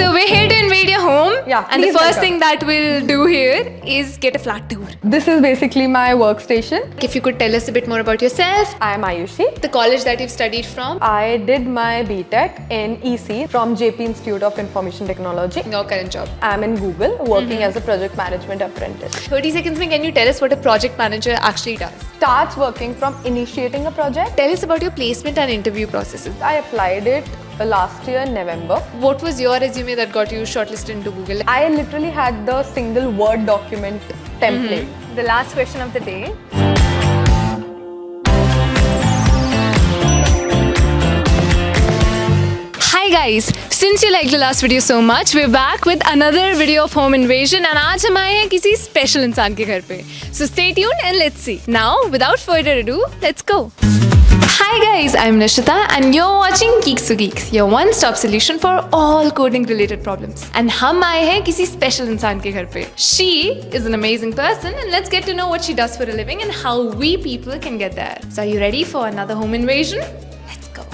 so we're here to invade your home. Yeah, And the please first welcome. thing that we'll do here is get a flat tour. This is basically my workstation. If you could tell us a bit more about yourself, I am Ayushi. the college that you've studied from, I did my BTech in EC from JP Institute of Information Technology. your current job. I'm in Google working as a project management apprentice. 30 seconds mein, can you tell us what a project manager actually does? Starts working from initiating a project. Tell us about your placement and interview processes. I applied it last year, November. What was your resume that got you shortlisted into Google? I literally had the single Word document template. The last question of the day. Hi guys, since you liked the last video so much, we're back with another video of home invasion and आज हम आए हैं किसी special इंसान के घर पे. So stay tuned and let's see. Now, without further ado, let's go. Hi guys, I'm Nishita and you're watching Geeks to Geeks, your one-stop solution for all coding related problems. And हम आए हैं किसी special इंसान के घर पे. She is an amazing person and let's get to know what she does for a living and how we people can get there. So are you ready for another home invasion? Let's go.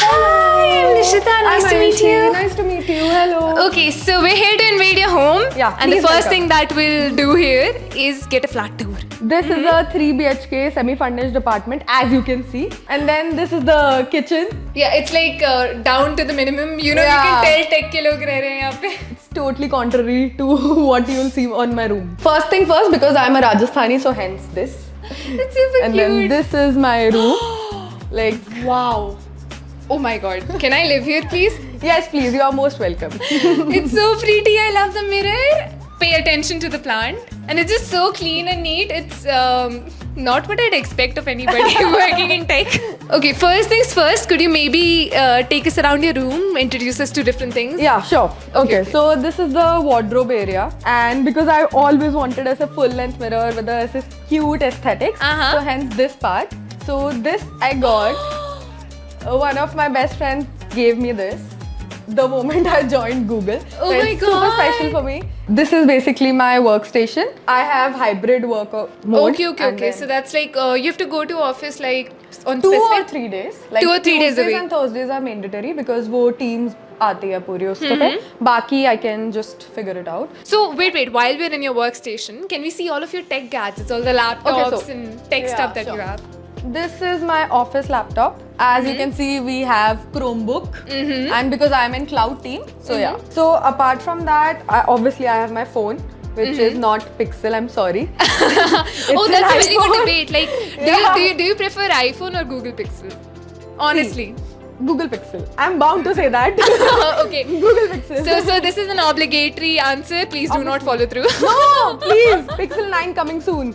Hi, I'm Nishita. Nice to meet you. Nice to meet you. Hello. Okay, so we're here to invade your home. Yeah, And the please first welcome. thing that we'll do here is get a flat tour. This is a 3 BHK semi-furnished apartment, as you can see. And then this is the kitchen. Yeah, it's like down to the minimum. You know, Yeah. you can tell tech के लोग रह रहे हैं यहाँ पे. It's totally contrary to what you will see on my room. First thing first, because I'm a Rajasthani, so hence this. It's super And cute. then this is my room. Like, Wow. Oh my god. Can I live here, please? yes, please, you are most welcome. It's so pretty. I love the mirror. Pay attention to the plant. And it's just so clean and neat. It's not what I'd expect of anybody working in tech. Okay, first things first, could you maybe take us around your room, introduce us to different things? Yeah, sure. Okay, okay. so this is the wardrobe area, and because I always wanted as a full-length mirror with this cute aesthetics, Uh-huh. so hence this part. So this I got. One of my best friends gave me this the moment I joined Google. Oh So my it's super God. special for me. This is basically my workstation. I have hybrid work mode. Okay. and then So that's like you have to go to office like on 2 or specific 3 days. Like 2 or 3 days a Tuesdays week. and Thursdays are mandatory because वो teams आती है पूरी उसके पे. बाकी I can just figure it out. So wait. While we're in your workstation, can we see all of your tech gadgets, all the laptops so- and tech yeah, stuff that sure. you have? This is my office laptop. As you can see, we have Chromebook, and because I'm in cloud team, so yeah. So apart from that, obviously I have my phone, which is not Pixel. I'm sorry. Oh, an that's a very good iPhone. debate. Like, Yeah. do you prefer iPhone or Google Pixel? Honestly. Google Pixel. I'm bound to say that. Okay. Google Pixel. So this is an obligatory answer. Please do not follow through. No, please. Pixel 9 coming soon.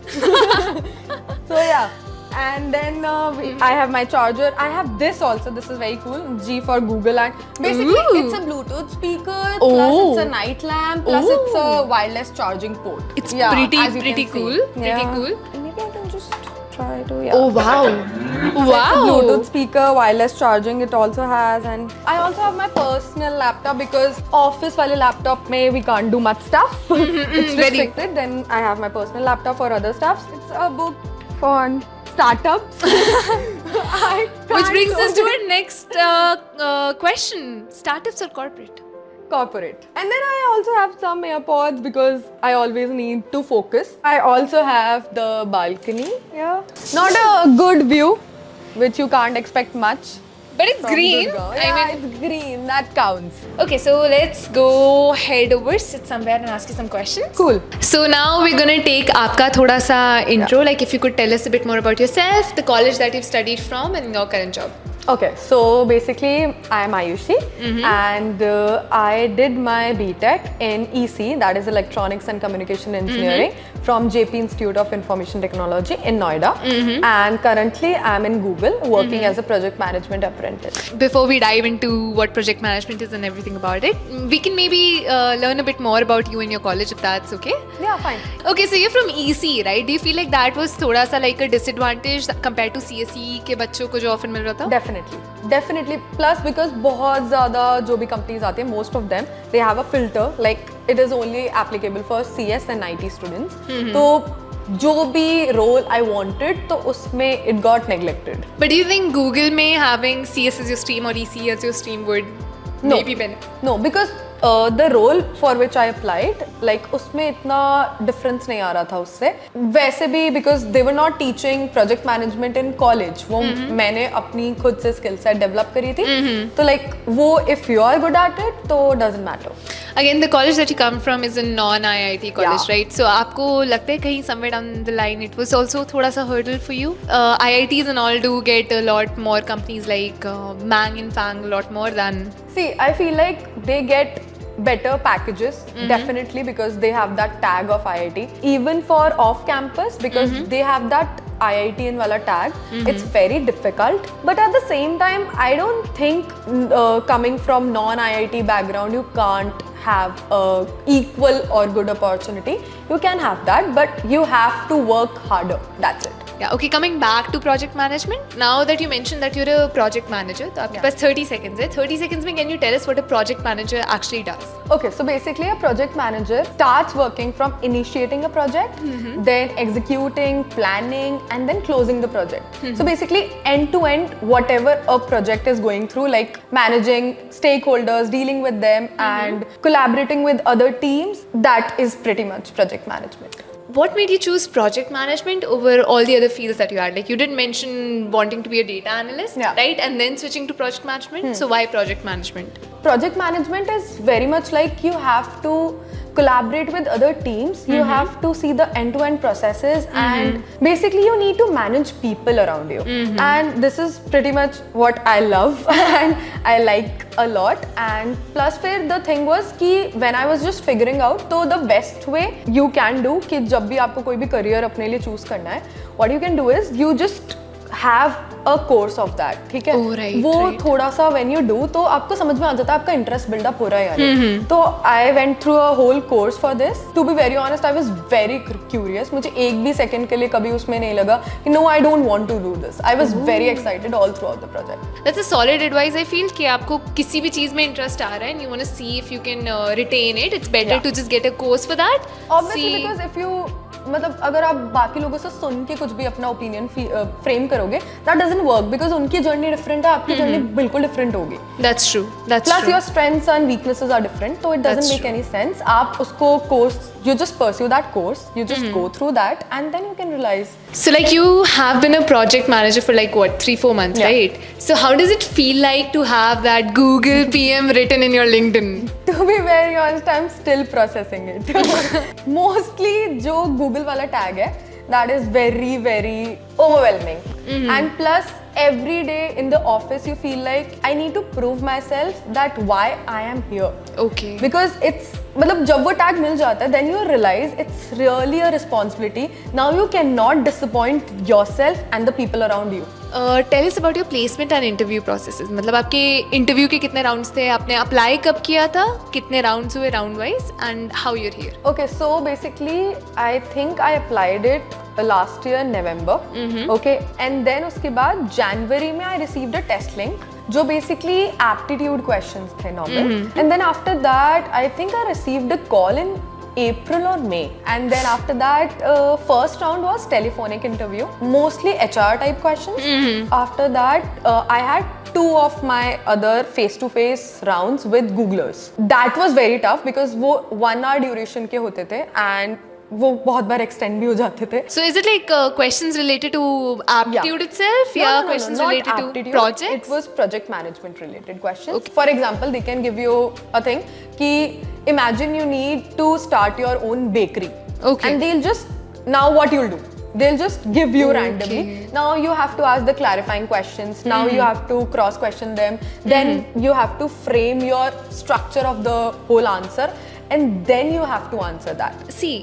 So yeah. And then I have my charger. I have this also. This is very cool. G for Google, and basically Ooh. it's a Bluetooth speaker. Plus Oh. it's a night lamp. Plus it's a wireless charging port. It's Yeah, pretty as you can see. cool. Pretty Yeah. cool. Maybe I can just try to. Yeah. Oh wow. Wow. Bluetooth speaker, wireless charging it also has, and I also have my personal laptop because office wale laptop mein we can't do much stuff. It's very- restricted. Then I have my personal laptop for other stuff. It's a book on startups. Which brings us to our next question: startups or corporate? corporate. And then I also have some AirPods because I always need to focus. I also have the balcony. Yeah. Not a good view, which you can't expect much. But it's from green. Gurgaon. I Yeah, mean, it's green. That counts. okay. So let's go head over, sit somewhere, and ask you some questions. Cool. So now we're gonna take आपका थोड़ा सा intro. Like if you could tell us a bit more about yourself, the college that you've studied from, and your current job. Okay, so basically I'm Ayushi and I did my BTech in EC, that is Electronics and Communication Engineering from JP Institute of Information Technology in Noida, and currently I'm in Google working as a project management apprentice. Before we dive into what project management is and everything about it, we can maybe learn a bit more about you and your college if that's okay. Yeah, fine. Okay, so you're from EC, right? Do you feel like that was थोड़ा सा like a disadvantage compared to CSE के बच्चों को जो offer मिल रहा था? Definitely. Plus because बहुत ज़्यादा जो भी companies आते हैं, most of them they have a filter like it is only applicable for CS and IT students. तो जो भी role I wanted, तो उसमें it got neglected. But do you think Google may having CS as your stream or EC as your stream would No. maybe benefit? No, because the role for which I applied, like उसमें इतना difference नहीं आ रहा था उससे. वैसे भी because they were not teaching project management in college. वो मैंने अपनी खुद से skill set develop करी थी. तो like वो if you are good at it, तो doesn't matter. Again, the college that you come from is a non-IIT college, Yeah. right? So आपको लगता है कहीं somewhere down the line it was also थोड़ा सा hurdle for you? IITs and all do get a lot more companies like Mang and Fang a lot more than. See, I feel like they get better packages definitely because they have that tag of IIT. Even for off campus, because they have that IIT wala tag, it's very difficult. But at the same time, I don't think coming from non-IIT background, you can't have a equal or good opportunity. You can have that, but you have to work harder. That's it. Yeah, okay, coming back to project management. Now that you mentioned that you're a project manager, तो आपके पास 30 seconds है. 30 seconds में can you tell us what a project manager actually does? Okay, so basically a project manager starts working from initiating a project, then executing, planning, and then closing the project. So basically end to end, whatever a project is going through, like managing stakeholders, dealing with them, and collaborating with other teams, that is pretty much project management. What made you choose project management over all the other fields that you had? Like you did mention wanting to be a data analyst, Yeah. right? And then switching to project management. So why project management? Project management is very much like you have to collaborate with other teams, you have to see the end-to-end processes, and basically you need to manage people around you. And this is pretty much what I love and I like a lot. And plus फिर the thing was कि when I was just figuring out, तो the best way you can do कि जब भी आपको कोई भी career अपने लिए choose करना है, what you can do is you just have a course of that, ठीक है? Oh, right, वो right. थोड़ा सा when you do तो आपको समझ में आ जाता है आपका interest build up हो रहा है यानी. तो I went through a whole course for this. To be very honest, I was very curious. मुझे एक भी second के लिए कभी उसमें नहीं लगा कि no, I don't want to do this. I was very excited all throughout the project. That's a solid advice. I feel कि आपको किसी भी चीज में interest आ रहा है and you want to see if you can retain it. It's better Yeah. to just get a course for that. Obviously, because if you मतलब अगर आप बाकी लोगों से सुन के कुछ भी अपना ओपिनियन फ्रेम करोगे, that doesn't work because उनकी जर्नी डिफरेंट है, आपकी जर्नी बिल्कुल डिफरेंट होगी. That's true. That's Plus true. your strengths and weaknesses are different, so it doesn't That's make true. any sense. आप उसको course, you just pursue that course, you just go through that, and then you can realize. So like you have been a project manager for like what 3-4 months, Yeah. right? So how does it feel like to have that Google PM written in your LinkedIn? To be very honest, I'm still processing it. Mostly जो Google वाला tag है, that is very very overwhelming. And plus every day in the office you feel like I need to prove myself that why I am here. Okay. Because it's मतलब जब वो tag मिल जाता है, then you realize it's really a responsibility. Now you cannot disappoint yourself and the people around you. Tell us about your placement and interview processes. मतलब आपके interview के कितने rounds थे? आपने apply कब किया था? कितने rounds हुए round wise? And how you're here? Okay, so basically I think I applied it last year November. Okay, and then उसके बाद January में I received a test link जो basically aptitude questions थे normal. And then after that I think I received a call in April or May, and then after that first round was telephonic interview, mostly HR type questions. After that I had 2 of my other face-to-face rounds with Googlers. That was very tough because वो 1 hour duration के होते थे and वो बहुत बार extend भी हो जाते थे. So is it like questions related to aptitude itself? No, Yeah, no, questions not related aptitude. to projects? It was project management related questions. For example, they can give you a thing कि imagine you need to start your own bakery. Okay. And they'll just, now what you'll do? They'll just give you randomly. Now you have to ask the clarifying questions. Now you have to cross question them. Then you have to frame your structure of the whole answer. And then you have to answer that. See,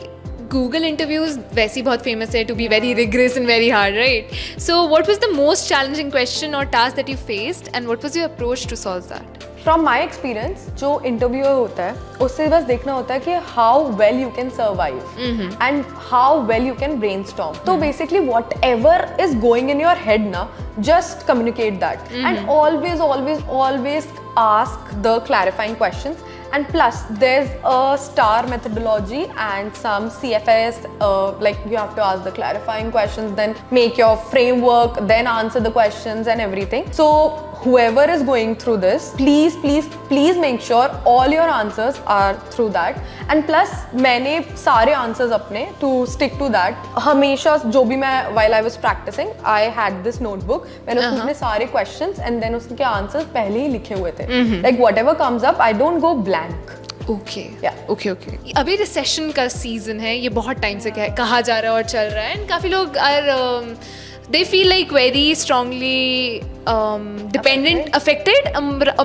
Google interviews वैसे ही बहुत famous है to be very rigorous and very hard, right? So what was the most challenging question or task that you faced and what was your approach to solve that? From my experience, जो interviewer होता है, उससे बस देखना होता है कि how well you can survive and how well you can brainstorm. So basically, whatever is going in your head ना, just communicate that and always ask the clarifying questions. And plus, there's a STAR methodology and some CFS, like you have to ask the clarifying questions, then make your framework, then answer the questions and everything. So whoever is going through this, please make sure all your answers are through that. And plus, मैंने सारे answers अपने to stick to that हमेशा जो भी मैं while I was practicing, I had this notebook. मैंने उसमें सारे questions and then उसके answers पहले ही लिखे हुए थे. Like whatever comes up, I don't go blank. Okay अभी रिसेशन का सीजन है, ये बहुत टाइम से कहा जा रहा है और चल रहा है, एंड काफ़ी लोग they feel like very strongly dependent, affected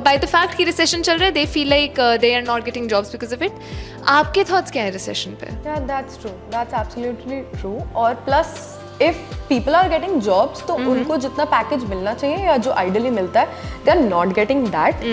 by the fact कि recession चल रहा है. They feel like they are not getting jobs because of it. आपके thoughts क्या है recession पे? Yeah, that's true. That's absolutely true. और plus if people are getting jobs तो उनको जितना पैकेज मिलना चाहिए या जो आइडियली मिलता है, they are not getting that.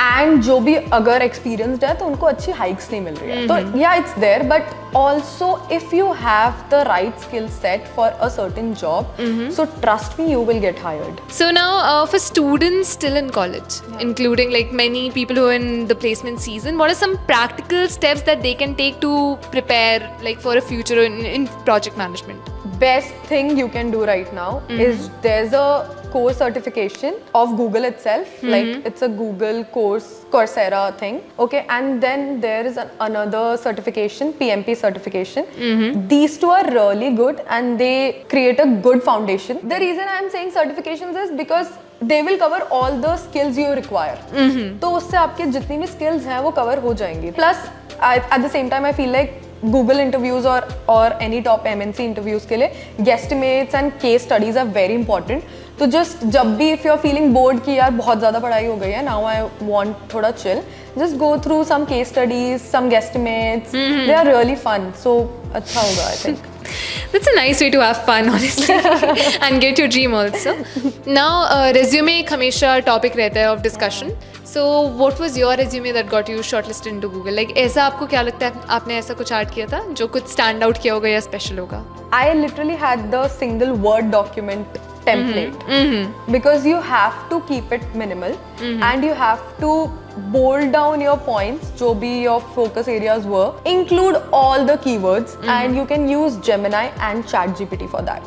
And जो भी अगर experienced है तो उनको अच्छी hikes नहीं मिल रही है. तो yeah, it's there, but also if you have the right skill set for a certain job, so trust me, you will get hired. So now for students still in college, including like many people who are in the placement season, what are some practical steps that they can take to prepare like for a future in project management? Best thing you can do right now is there's a course certification of Google itself, like it's a Google course, Coursera thing, okay, and then there is another certification, PMP certification. These two are really good and they create a good foundation. The reason I'm saying certifications is because they will cover all the skills you require. तो उससे आपके जितनी भी skills हैं वो cover हो जाएंगी. Plus at the same time I feel like Google interviews or any top MNC interviews के लिए guesstimates and case studies are very important. तो just जब भी if you're feeling bored कि यार बहुत ज़्यादा पढ़ाई हो गई है, now I want थोड़ा chill, just go through some case studies, some guesstimates. They are really fun. So अच्छा होगा I think. That's a nice way to have fun, honestly, and get your dream also. Now, resume एक हमेशा topic रहता है of discussion. So, what was your resume that got you shortlisted into Google? Like, ऐसा आपको क्या लगता है आपने ऐसा कुछ ऐड किया था जो कुछ stand out किया होगा या special होगा? I literally had the single Word document template because you have to keep it minimal and you have to bold down your points, जो भी your focus areas were, include all the keywords and you can use Gemini and ChatGPT for that.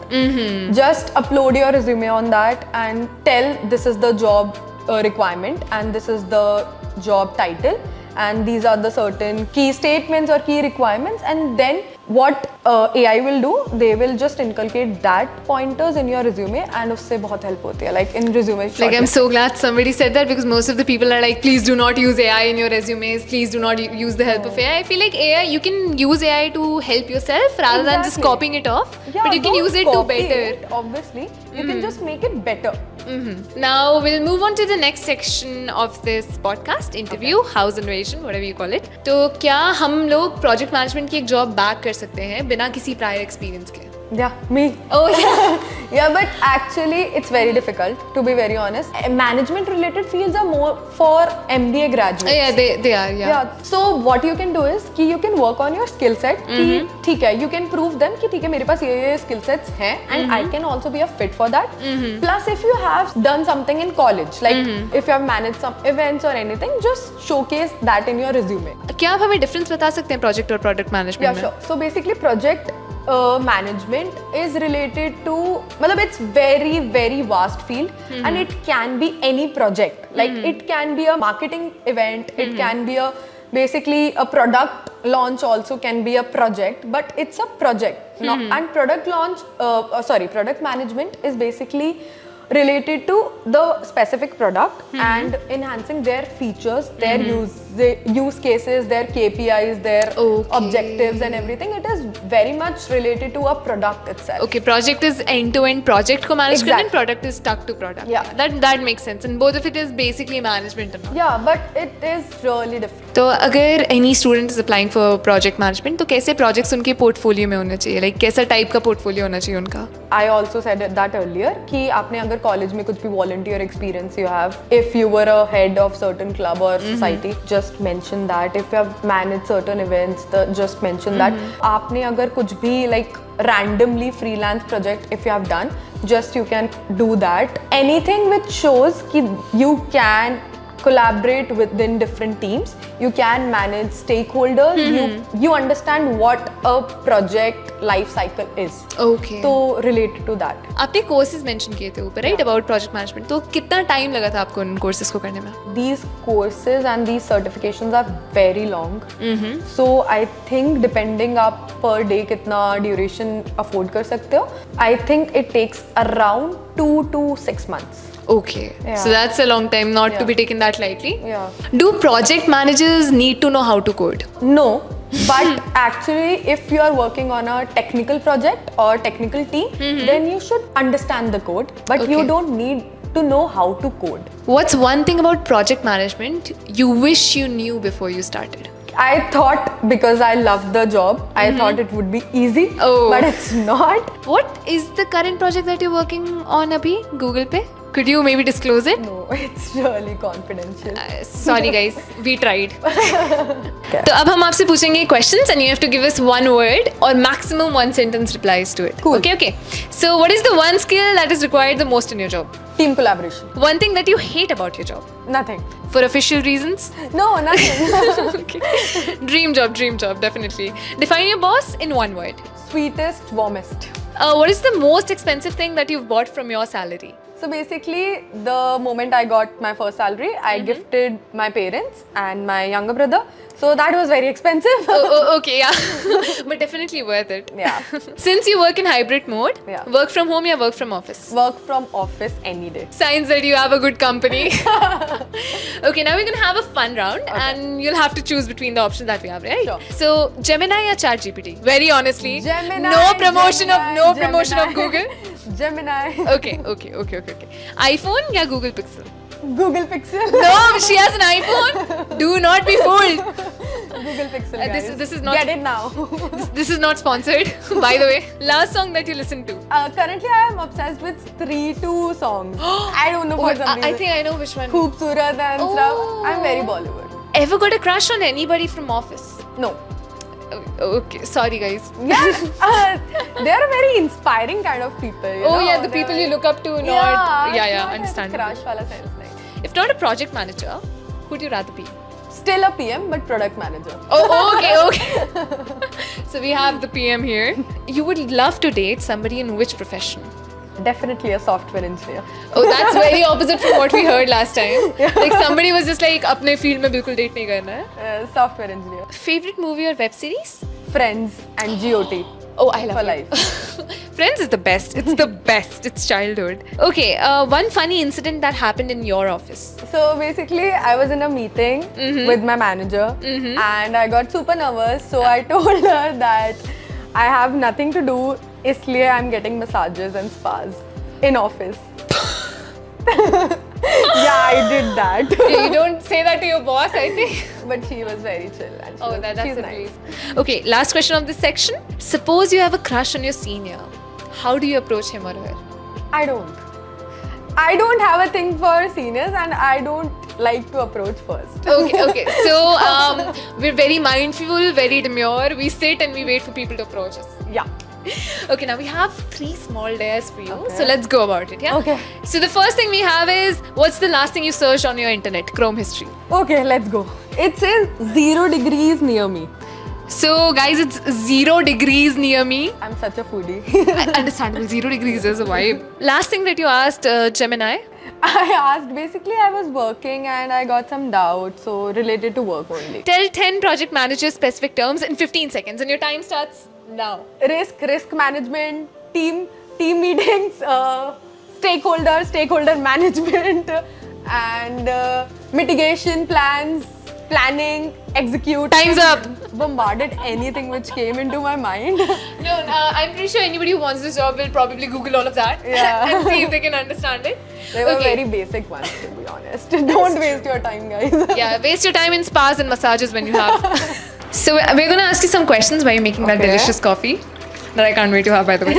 Just upload your resume on that and tell this is the job requirement and this is the job title and these are the certain key statements or key requirements, and then what AI will do, they will just inculcate that pointers in your resume and उससे बहुत help होती है, like in resume shortlist. Like I'm so glad somebody said that because most of the people are like, please do not use AI in your resumes, please do not use the help of AI. I feel like AI, you can use AI to help yourself rather than just copying it off, Yeah, but you can don't use it to copy better. it, obviously, you can just make it better. Now we'll move on to the next section of this podcast, interview, house invasion, whatever you call it. तो क्या हम लोग project management की एक job back कर सकते हैं बिना किसी prior experience के? Yeah, me. Oh yeah. Yeah, but actually it's very difficult, to be very honest. Management related fields are more for MBA graduates. Yeah, they are, yeah. Yeah. So what you can do is कि you can work on your skill set. कि ठीक है, you can prove them कि ठीक है मेरे पास ये skill sets हैं and I can also be a fit for that. Plus if you have done something in college, like if you have managed some events or anything, just showcase that in your resume. क्या आप हमें difference बता सकते हैं project और product management Yeah, में? sure. So basically project management is related to, matlab it's very vast field and it can be any project. Like it can be a marketing event, it can be a basically a product launch also can be a project, but it's a project. And product launch, product management is basically related to the specific product and enhancing their features, their use cases, their KPIs, their objectives and everything. It is very much related to a product itself. Okay, project is end-to-end project को manage करना, Exactly. and product is stuck to product. Yeah. That makes sense, and both of it is basically management. Yeah, but it is really different. तो अगर any student is applying for project management, तो कैसे projects उनके portfolio में होने चाहिए? Like कैसा type का portfolio होना चाहिए उनका? I also said that earlier कि आपने अगर कॉलेज में कुछ भी volunteer experience you have, if you were a head of certain club or society, just mention that. If you have managed certain events, just mention that. आपने अगर कुछ भी like randomly freelance project if you have done, just you can do that. Anything which shows कि you can collaborate within different teams. You can manage stakeholders. You understand what a project life cycle is. Okay. So related to that. आपने courses mention किए थे ऊपर right about project management, तो कितना time लगा था आपको उन कोर्सेज को करने में? These courses and these certifications are very long. So I think depending आप per day कितना duration afford कर सकते हो, I think it takes around 2 to 6 months. Okay, Yeah. so that's a long time not to Yeah. be taken that lightly. Yeah. Do project managers need to know how to code? No, but actually if you are working on a technical project or technical team, then you should understand the code, but you Okay. don't need to know how to code. What's one thing about project management you wish you knew before you started? I thought because I loved the job, I thought it would be easy, Oh. but it's not. What is the current project that you're working on abhi Google Pay? Could you maybe disclose it? No, it's really confidential. Sorry guys, we tried. तो अब हम आपसे पूछेंगे questions and you have to give us one word or maximum one sentence replies to it. Cool. Okay. So what is the one skill that is required the most in your job? Team collaboration. One thing that you hate about your job? Nothing. For official reasons? No, nothing. Okay. Dream job, definitely. Define your boss in one word. Sweetest, warmest. What is the most expensive thing that you've bought from your salary? So basically, the moment I got my first salary, I gifted my parents and my younger brother. So that was very expensive. Oh, okay, yeah. But definitely worth it. Yeah. Since you work in hybrid mode, Yeah. work from home or work from office? Work from office any day. Signs that you have a good company. Okay, now we're gonna have a fun round and you'll have to choose between the options that we have, right? Sure. So Gemini or ChatGPT? Very honestly. Gemini. No promotion Gemini, of promotion of Gemini. Google. Gemini. Okay. iPhone या Google Pixel? Google Pixel. No, she has an iPhone. Do not be fooled. Google Pixel. This- Guys. this is not- Get it now. This is not sponsored, by the way. Last song that you listened to? Currently, I am obsessed with 3-2 songs. I don't know for some reason. I think I know which one. Khoobsurat and stuff. I'm very Oh. Bollywood. Ever got a crush on anybody from office? No. Okay, sorry guys. Yeah, they are very inspiring kind of people. You Oh know? yeah, the They're people you very- look up to, not Yeah, not understand. as crush wala sense nahi. If not a project manager, who'd you rather be? Still a PM, but product manager. Oh, okay. So we have the PM here. You would love to date somebody in which profession? Definitely a software engineer. Oh, that's very opposite from what we heard last time. Like somebody was just like, अपने field में बिल्कुल date नहीं करना है. Software engineer. Favorite movie or web series? Friends and GOT. Oh, I love For it. life. Friends is the best. It's the best. It's childhood. Okay, one funny incident that happened in your office. So basically, I was in a meeting with my manager and I got super nervous. So I told her that I have nothing to do. Isliye I'm getting massages and spas in office. Yeah, I did that. You don't say that to your boss, I think. But she was very chill and she Oh, was, that's she's a nice. relief. Okay, last question of this section. Suppose you have a crush on your senior. How do you approach him or her? I don't have a thing for seniors and I don't like to approach first. Okay. So we're very mindful, very demure. We sit and we wait for people to approach us. Yeah. Okay, now we have 3 small dares for you. Okay. So let's go about it, yeah? Okay. So the first thing we have is, what's the last thing you searched on your internet? Chrome history. Okay, let's go. It says 0 degrees near me. So guys, it's 0 degrees near me. I'm such a foodie. Understandable, 0 degrees is a vibe. Last thing that you asked Gemini. I asked, basically I was working and I got some doubts, so related to work only. Tell 10 project manager specific terms in 15 seconds and your time starts now. Risk management, team meetings, stakeholder management, and mitigation plans, planning, execute. Time's up. Bombarded anything which came into my mind. No, I'm pretty sure anybody who wants this job will probably Google all of that Yeah. and see if they can understand it. They were Okay. very basic ones, to be honest. Don't waste your time, guys. Yeah, waste your time in spas and massages when you have. So we're gonna ask you some questions while you're making that Okay. delicious coffee that I can't wait to have, by the way.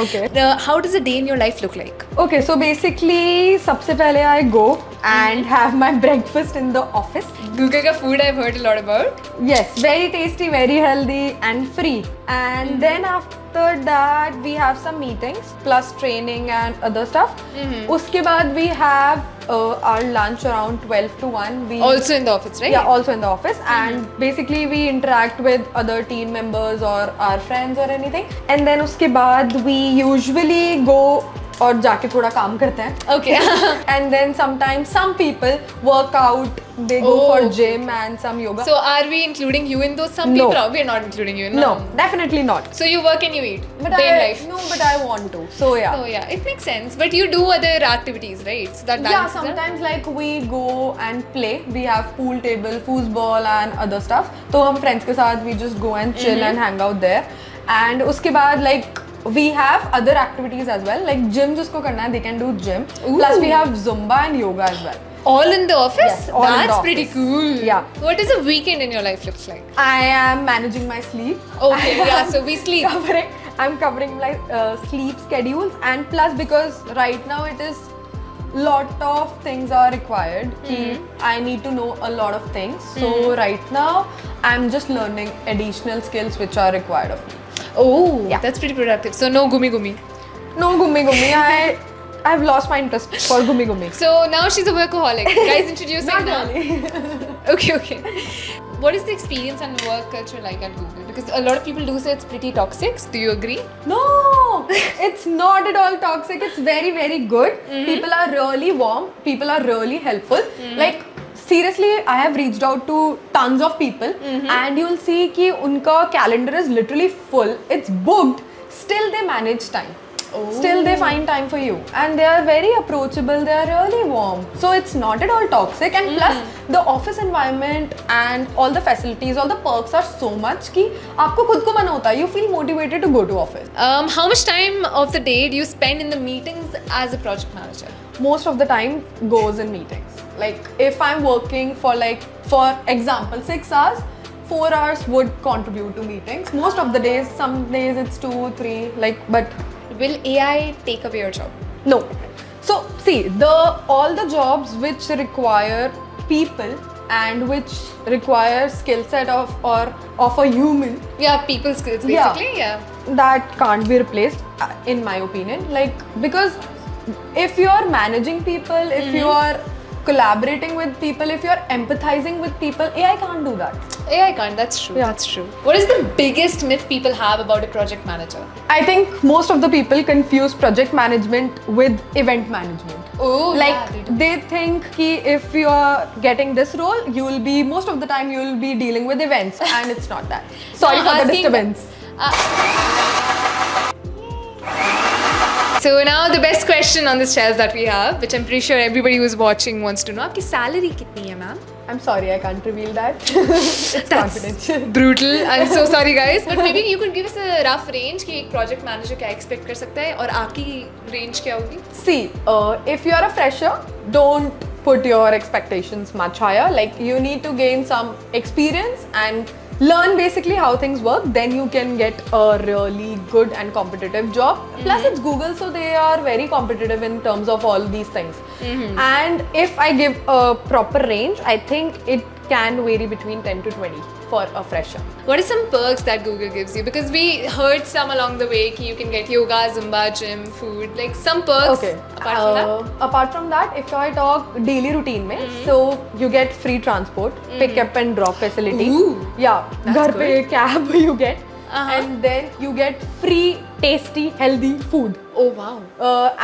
Okay. How does a day in your life look like? Okay, so basically, सबसे पहले I go and have my breakfast in the office. Google ka food I've heard a lot about. Yes, very tasty, very healthy, and free. And then after that we have some meetings plus training and other stuff. Uske baad we have our lunch around 12 to 1. We Also in the office, right? Yeah, also in the office. And basically we interact with other team members or our friends or anything. And then uske baad we usually go और जाके थोड़ा काम करते हैं. Okay. And then sometimes some people work out, they go for gym and some yoga. So are we including you in those some No. people? Or we are not including you. No, definitely not. So you work and you eat. But day in life. but I want to. So yeah. Oh yeah, it makes sense. But you do other activities, right? So that Yeah, balances it. sometimes like we go and play. We have pool table, foosball and other stuff. तो हम friends के साथ we just go and chill and hang out there. And उसके बाद like we have other activities as well. Like gym जिसको करना है, they can do gym. Plus we have Zumba and yoga as well. All in the office? Yes, all in the That's pretty office. cool. Yeah. What does a weekend in your life looks like? I am managing my sleep. Okay, yeah, so we sleep. I'm covering like sleep schedules, and plus because right now it is lot of things are required. I need to know a lot of things. So right now I'm just learning additional skills which are required of me. Oh, Yeah. that's pretty productive. So no gumi gumi. No gummi gummi. I've lost my interest for gummi gummi. So now she's a workaholic. Guys, introducing Not now. really. Okay. What is the experience and work culture like at Google? Because a lot of people do say it's pretty toxic. Do you agree? No, it's not at all toxic. It's very, very good. People are really warm. People are really helpful. Like seriously, I have reached out to tons of people, and you'll see कि उनका calendar is literally full. It's booked. Still, they manage time. Still, they find time for you, and they are very approachable. They are really warm. So it's not at all toxic. And plus, the office environment and all the facilities, all the perks are so much कि आपको खुद को मन होता है. You feel motivated to go to office. How much time of the day do you spend in the meetings as a project manager? Most of the time goes in meetings. Like if I'm working for example 6 hours, 4 hours would contribute to meetings. Most of the days, some days it's 2, 3, like, but Will AI take away your job? no. So see, all the jobs which require people and which require skill set of a human, Yeah, people skills basically. Yeah. that can't be replaced, in my opinion. Like, because if you are managing people, if you are collaborating with people, if you are empathizing with people, AI can't do that. AI can't. That's true. Yeah. That's true. What is the biggest myth people have about a project manager? I think most of the people confuse project management with event management. Oh, Like yeah, they do. they think ki if you are getting this role, you will be most of the time you will be dealing with events, and it's not that. Sorry for the asking- disturbance. So now the best question on the shelf that we have, which I'm pretty sure everybody who's watching wants to know, आपकी salary कितनी है, ma'am? I'm sorry, I can't reveal that. It's confidential. Brutal. I'm so sorry, guys. But maybe you could give us a rough range कि एक project manager क्या expect कर सकता है और आपकी range क्या होगी? See, if you are a fresher, don't put your expectations much higher. Like you need to gain some experience and learn basically how things work. Then you can get a really good and competitive job. Plus it's Google, so they are very competitive in terms of all these things. And if I give a proper range, I think it can vary between 10 to 20 for a fresher. What are some perks that Google gives you? Because we heard some along the way कि you can get yoga, Zumba, gym, food, like some perks. Okay. Apart from that. Apart from that, if I talk daily routine में, so you get free transport, pick up and drop facility. Ooh, Yeah, that's घर पे cab you get, Uh-huh. and then you get free, tasty, healthy food. Oh wow.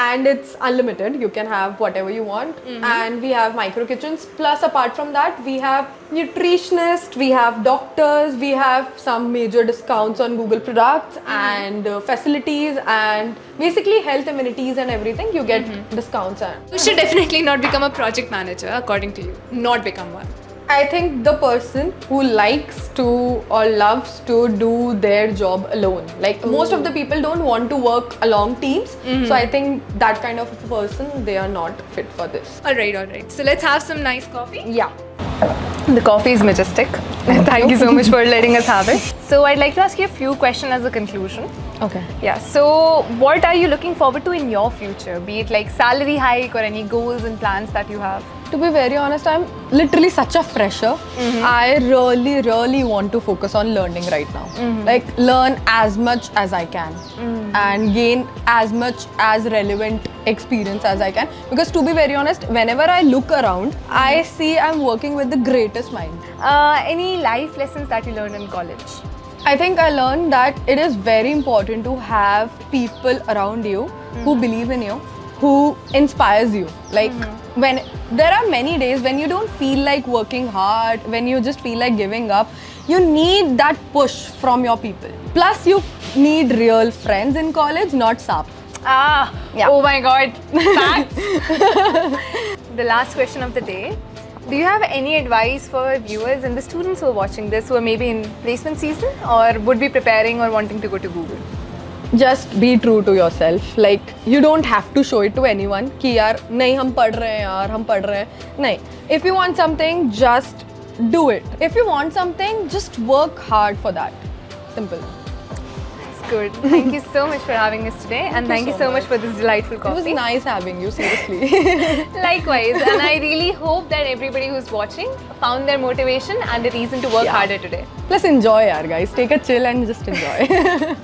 And it's unlimited. You can have whatever you want. And we have micro kitchens. Plus, apart from that, we have nutritionists, we have doctors, we have some major discounts on Google products and facilities, and basically health amenities and everything. You get discounts. And You should definitely not become a project manager, according to you. Not become one. I think the person who likes to or loves to do their job alone. Like most of the people don't want to work along teams. So I think that kind of a person, they are not fit for this. Alright. So let's have some nice coffee. Yeah. The coffee is majestic. Thank you so much for letting us have it. So I'd like to ask you a few questions as a conclusion. Okay. Yeah. So what are you looking forward to in your future? Be it like salary hike or any goals and plans that you have? To be very honest, I'm literally such a fresher. I really want to focus on learning right now. Like learn as much as I can and gain as much as relevant experience as I can. Because to be very honest, whenever I look around, I see I'm working with the greatest minds. Any life lessons that you learned in college? I think I learned that it is very important to have people around you who believe in you, who inspires you. Like when there are many days when you don't feel like working hard, when you just feel like giving up, you need that push from your people. Plus you need real friends in college, not SAP. Yeah. Oh my god. Facts. The last question of the day. Do you have any advice for viewers and the students who are watching this who are maybe in placement season or would be preparing or wanting to go to Google? Just be true to yourself. Like you don't have to show it to anyone कि यार नहीं हम पढ़ रहे हैं यार हम पढ़ रहे हैं नहीं. If you want something, just do it. If you want something, just work hard for that. Simple. Good. Thank you so much for having us today and thank you so much for this delightful It was coffee. nice having you, seriously. Likewise, and I really hope that everybody who's watching found their motivation and a reason to work Yeah. harder today. Plus enjoy yaar guys. Take a chill and just enjoy.